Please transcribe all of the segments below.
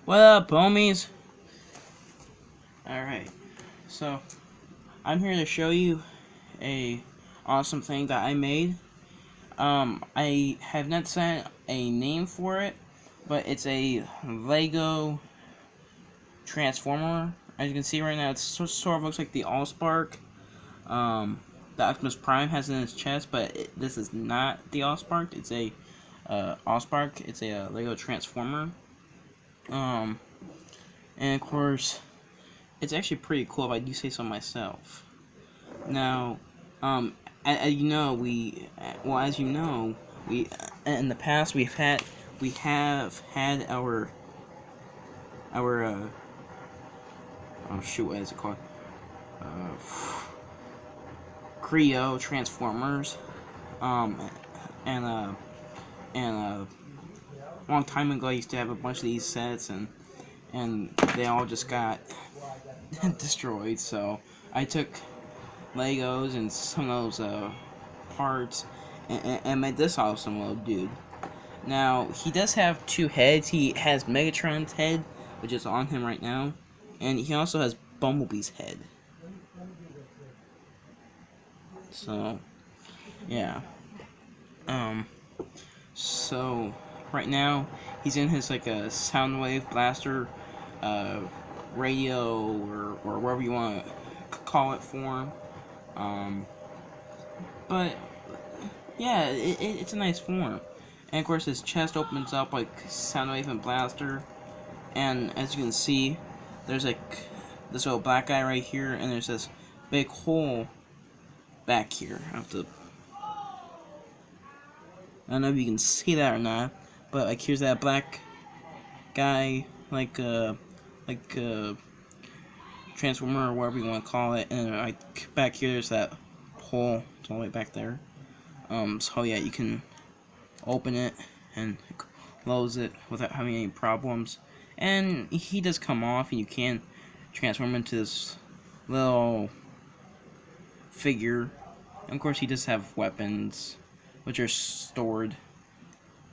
What up, homies? Alright, so I'm here to show you a awesome thing that I made. I have not set a name for it, but it's a Lego Transformer. As you can see right now, it sort of looks like the Allspark. The Optimus Prime has it in his chest, but this is not the Allspark. It's a Allspark. It's a Lego Transformer. Um, and of course, it's actually pretty cool if I do say so myself. Now, as you know, as you know, we in the past we have had our oh shoot, what is it called? Creo Transformers, um, and a long time ago I used to have a bunch of these sets, and they all just got destroyed. So I took Legos and some of those parts and made this awesome little dude. Now, he does have two heads. He has Megatron's head, which is on him right now, and he also has Bumblebee's head. So, yeah. Um, so, right now, he's in his, like, a Soundwave Blaster, uh, radio, or whatever you want to call it form. But yeah, it's a nice form. And of course his chest opens up like Soundwave and Blaster. And as you can see, there's like this little black guy right here, and there's this big hole back here. I don't know if you can see that or not, but like here's that black guy, like Transformer or whatever you want to call it, and like back here there's that hole. It's all the way back there. So yeah, you can open it and close it without having any problems. And he does come off, and you can transform into this little figure. And of course, he does have weapons, which are stored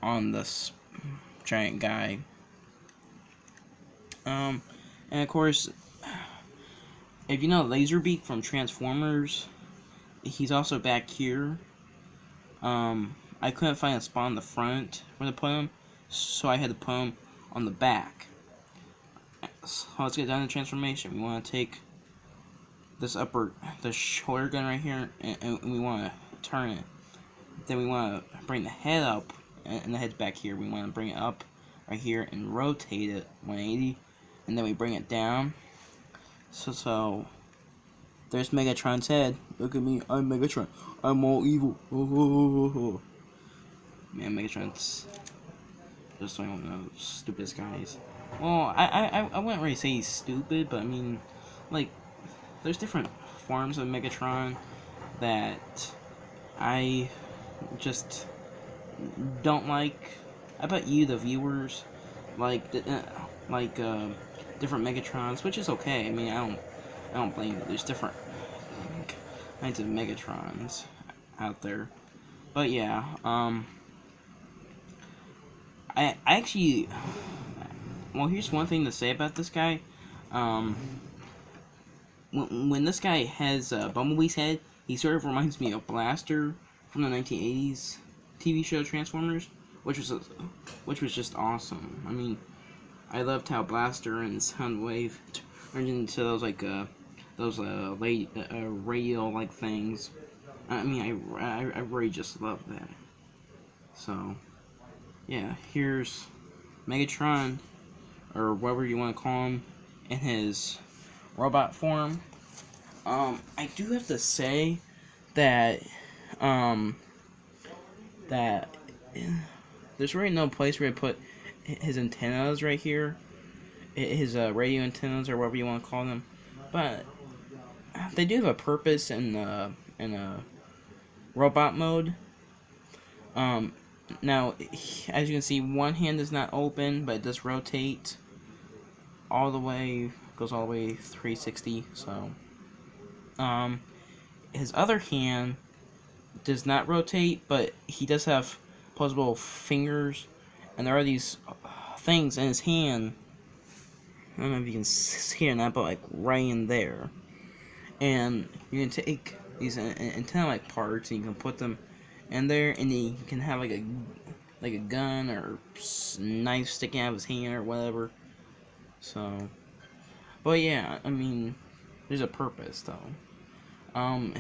on this giant guy. And of course, if you know Laserbeak from Transformers, he's also back here. I couldn't find a spot on the front where to put him, so I had to put him on the back. So let's get down to transformation. We want to take the shoulder gun right here, and we want to turn it. Then we want to bring the head up, and the head's back here. We want to bring it up right here and rotate it 180, and then we bring it down. So there's Megatron's head. Look at me, I'm Megatron. I'm all evil. Oh. Man, Megatron's just one of the stupidest guys. Well, I wouldn't really say he's stupid, but I mean, like, there's different forms of Megatron that I just don't like. I bet you, the viewers, like different Megatrons, which is okay. I mean, I don't blame you. There's different kinds of Megatrons out there, but yeah, I actually, well, here's one thing to say about this guy. When this guy has Bumblebee's head, he sort of reminds me of Blaster from the 1980s TV show Transformers, which was just awesome. I mean, I loved how Blaster and Soundwave turned into those like radio like things. I mean, I really just love that. So yeah, here's Megatron, or whatever you want to call him, in his robot form. I do have to say that, that there's really no place where I put his antennas right here, his radio antennas, or whatever you want to call them, but they do have a purpose in robot mode. Now, as you can see, one hand is not open, but it does rotate all the way, goes all the way 360, so, his other hand does not rotate, but he does have posable fingers, and there are these things in his hand I don't know if you can see it or not, but like right in there. And you can take these antenna like parts and you can put them in there, and then you can have like a gun or knife sticking out of his hand or whatever. So, but yeah, I mean, there's a purpose though.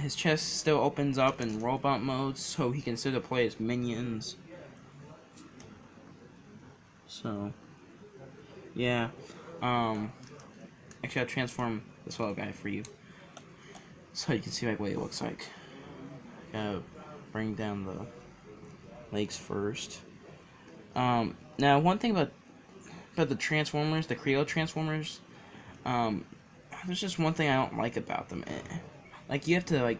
His chest still opens up in robot mode, so he can still deploy his minions. So, yeah. Actually, I'll transform this little guy for you, so you can see like what he looks like. Gotta bring down the legs first. Now one thing about the Transformers, the Creo Transformers, there's just one thing I don't like about them. Like you have to like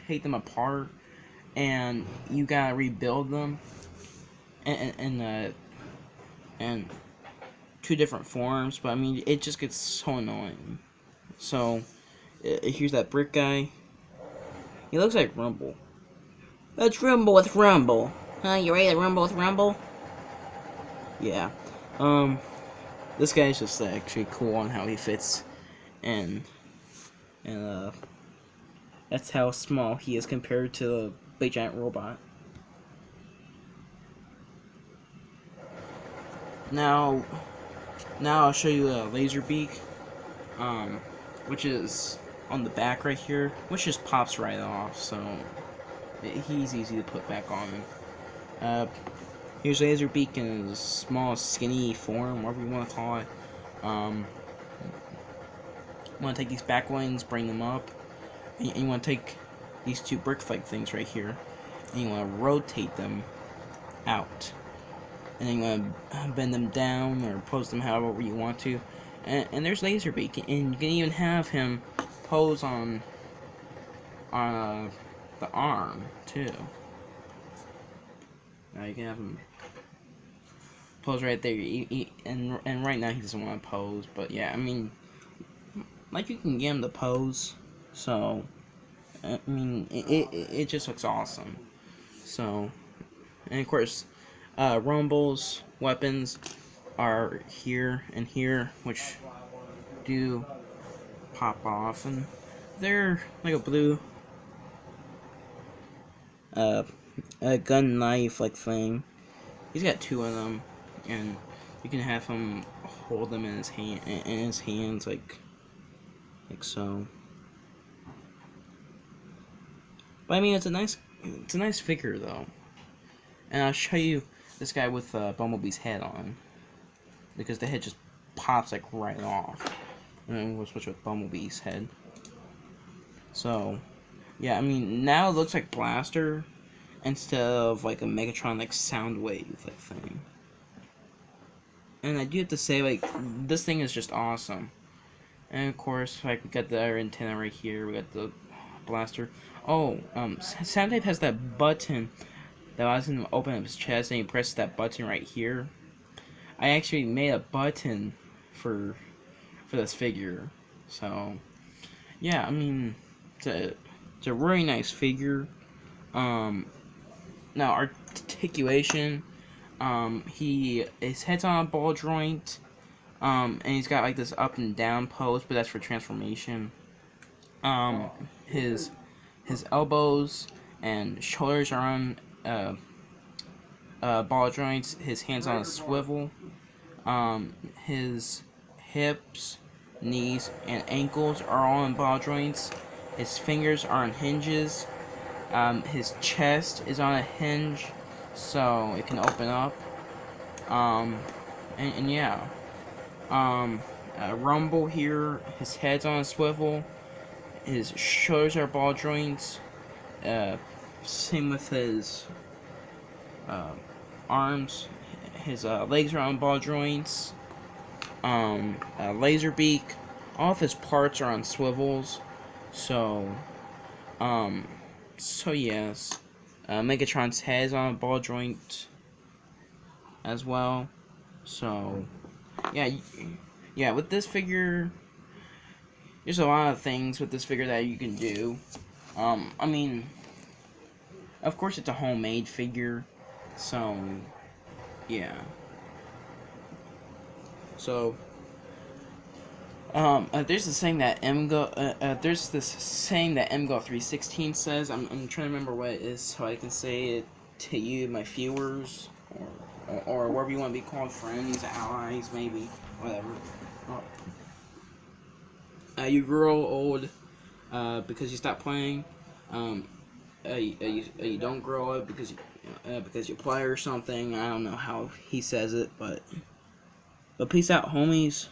take them apart, and you gotta rebuild them, and two different forms. But I mean, it just gets so annoying. So here's that brick guy. He looks like Rumble. Let's rumble with Rumble. Huh? You ready to rumble with Rumble? Yeah. This guy's just actually cool on how he fits, and that's how small he is compared to a big giant robot. Now I'll show you a Laserbeak, which is on the back right here, which just pops right off, so he's easy to put back on. Here's Laserbeak in his small, skinny form, whatever you want to call it. You want to take these back wings, bring them up, and you want to take these two brick-like things right here, and you want to rotate them out. And then you want to bend them down or pose them however you want to. And there's Laserbeak, and you can even have him pose on the arm too. Now you can have him pose right there, and right now he doesn't want to pose, but yeah, I mean, like you can get him to pose, so I mean, it just looks awesome. So, and of course, Rumble's weapons are here and here, which do pop off, and they're like a blue a gun knife like thing. He's got two of them, and you can have him hold them in his hands like so. But I mean, it's a nice figure though. And I'll show you this guy with Bumblebee's head on, because the head just pops like right off. And then we'll switch with Bumblebee's head. So, yeah, I mean, now it looks like Blaster instead of like a Megatron like Soundwave like thing. And I do have to say, like, this thing is just awesome. And of course, like, we got the other antenna right here, we got the Blaster. Oh, Soundwave has that button that allows him to open up his chest, and he presses that button right here. I actually made a button for this figure, so yeah, I mean, it's a really nice figure. Now articulation, his head's on a ball joint, and he's got like this up and down pose, but that's for transformation. His elbows and shoulders are on ball joints. His hands on a swivel. His hips, knees, and ankles are all on ball joints. His fingers are on hinges. His chest is on a hinge, so it can open up. And yeah. Rumble here, his head's on a swivel. His shoulders are ball joints. Same with his arms. His legs are on ball joints. Laserbeak. All of his parts are on swivels. So yes. Megatron's head is on a ball joint as well. So yeah, with this figure, there's a lot of things with this figure that you can do. I mean, of course it's a homemade figure, so yeah. So There's this saying that MGO316 says. I'm trying to remember what it is so I can say it to you, my viewers, or whatever you want to be called, friends, allies, maybe, whatever. You grow old because you stop playing. You don't grow up because you play or something. I don't know how he says it, but peace out, homies.